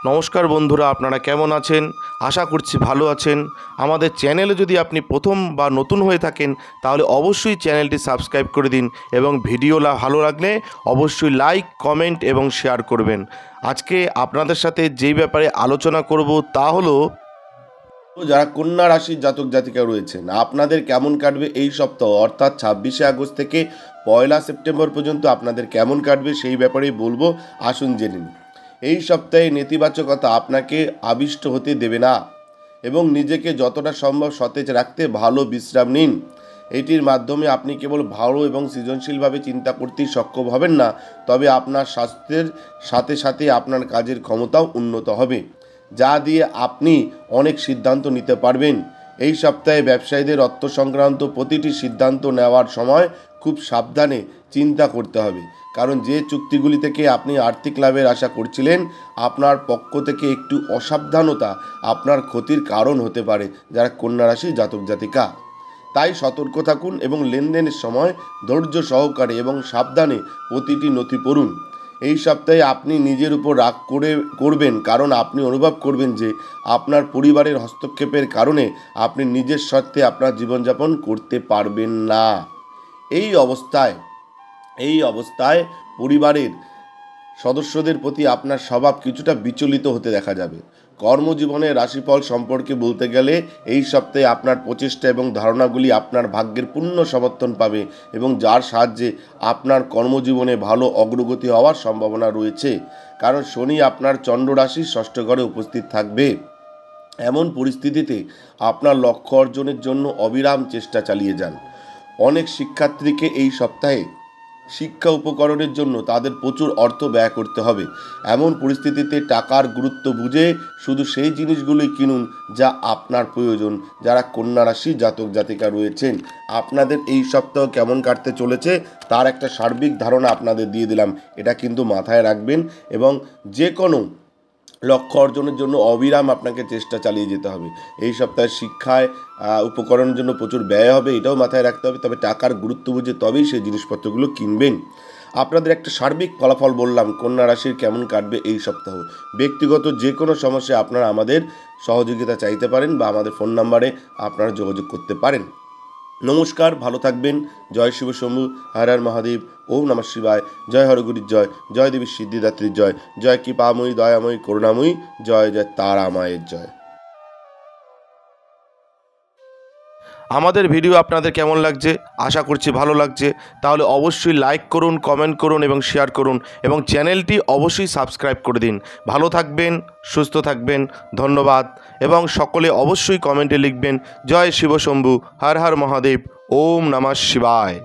নমস্কার বন্ধুরা, আপনারা কেমন আছেন? আশা করছি ভালো আছেন। আমাদের চ্যানেলে যদি আপনি প্রথম বা নতুন হয়ে থাকেন তাহলে অবশ্যই চ্যানেলটি সাবস্ক্রাইব করে দিন এবং ভিডিও ভালো লাগলে অবশ্যই লাইক, কমেন্ট এবং শেয়ার করবেন। আজকে আপনাদের সাথে যেই ব্যাপারে আলোচনা করব তা হলো যারা কন্যা রাশির জাতক জাতিকা রয়েছেন আপনাদের কেমন কাটবে এই সপ্তাহ, অর্থাৎ 26শে আগস্ট থেকে 1লা সেপ্টেম্বর পর্যন্ত আপনাদের কেমন কাটবে সেই ব্যাপারেই বলবো। আসুন জেনে নিন। এই সপ্তাহে নেতিবাচকতা আপনাকে আবিষ্ট হতে দেবে না এবং নিজেকে যতটা সম্ভব সতেজ রাখতে ভালো বিশ্রাম নিন। এটির মাধ্যমে আপনি কেবল ভালো এবং সৃজনশীলভাবে চিন্তা করতেই সক্ষম হবেন না, তবে আপনার স্বাস্থ্যের সাথে সাথে আপনার কাজের ক্ষমতাও উন্নত হবে, যা দিয়ে আপনি অনেক সিদ্ধান্ত নিতে পারবেন। এই সপ্তাহে ব্যবসায়ীদের অর্থ সংক্রান্ত প্রতিটি সিদ্ধান্ত নেওয়ার সময় খুব সাবধানে চিন্তা করতে হবে, কারণ যে চুক্তিগুলি থেকে আপনি আর্থিক লাভের আশা করছিলেন আপনার পক্ষ থেকে একটু অসাবধানতা আপনার ক্ষতির কারণ হতে পারে। যারা কন্যা রাশি জাতক জাতিকা, তাই সতর্ক থাকুন এবং লেনদেনের সময় ধৈর্য সহকারে এবং সাবধানে প্রতিটি নথি পড়ুন। এই সপ্তাহে আপনি নিজের উপর রাগ করবেন, কারণ আপনি অনুভব করবেন যে আপনার পরিবারের হস্তক্ষেপের কারণে আপনি নিজের স্বার্থে আপনার জীবনযাপন করতে পারবেন না। এই অবস্থায় পরিবারের সদস্যদের প্রতি আপনার স্বভাব কিছুটা বিচলিত হতে দেখা যাবে। কর্মজীবনের রাশিফল সম্পর্কে বলতে গেলে এই সপ্তাহে আপনার প্রচেষ্টা এবং ধারণাগুলি আপনার ভাগ্যের পূর্ণ সমর্থন পাবে এবং যার সাহায্যে আপনার কর্মজীবনে ভালো অগ্রগতি হওয়ার সম্ভাবনা রয়েছে, কারণ শনি আপনার চন্দ্র রাশির ষষ্ঠ ঘরে উপস্থিত থাকবে। এমন পরিস্থিতিতে আপনার লক্ষ্য অর্জনের জন্য অবিরাম চেষ্টা চালিয়ে যান। অনেক শিক্ষার্থীকে এই সপ্তাহে শিক্ষা উপকরণের জন্য তাদের প্রচুর অর্থ ব্যয় করতে হবে। এমন পরিস্থিতিতে টাকার গুরুত্ব বুঝে শুধু সেই জিনিসগুলোই কিনুন যা আপনার প্রয়োজন। যারা কন্যা রাশি জাতক জাতিকা রয়েছেন আপনাদের এই সপ্তাহ কেমন কাটতে চলেছে তার একটা সার্বিক ধারণা আপনাদের দিয়ে দিলাম। এটা কিন্তু মাথায় রাখবেন এবং যে কোনো লক্ষ্য অর্জনের জন্য অবিরাম আপনাকে চেষ্টা চালিয়ে যেতে হবে। এই সপ্তাহে শিক্ষায় উপকরণের জন্য প্রচুর ব্যয় হবে, এটাও মাথায় রাখতে হবে। তবে টাকার গুরুত্ব বুঝে তবেই সেই জিনিসপত্রগুলো কিনবেন। আপনাদের একটা সার্বিক ফলাফল বললাম কন্যা রাশির কেমন কাটবে এই সপ্তাহ। ব্যক্তিগত যে কোনো সমস্যায় আপনারা আমাদের সহযোগিতা চাইতে পারেন বা আমাদের ফোন নাম্বারে আপনারা যোগাযোগ করতে পারেন। নমস্কার, ভালো থাকবেন। জয় শিব শম্ভু, হর হর মহাদেব, ওম নমঃ শিবায়। জয় হরগুরির জয়, জয় দেবীর সিদ্ধিদাত্রীর জয়, জয় কৃপাময়ী দয়াময়ী করুণাময়ী, জয় জয় তারা মায়ের জয়। আমাদের ভিডিও আপনাদের কেমন লাগছে? আশা করছি ভালো লাগছে। তাহলে অবশ্যই লাইক করুন, কমেন্ট করুন এবং শেয়ার করুন এবং চ্যানেলটি অবশ্যই সাবস্ক্রাইব করে দিন। ভালো থাকবেন, সুস্থ থাকবেন, ধন্যবাদ। এবং সকলে অবশ্যই কমেন্টে লিখবেন জয় শিব শম্ভু, হর হর মহাদেব, ওম নমঃ শিবায়।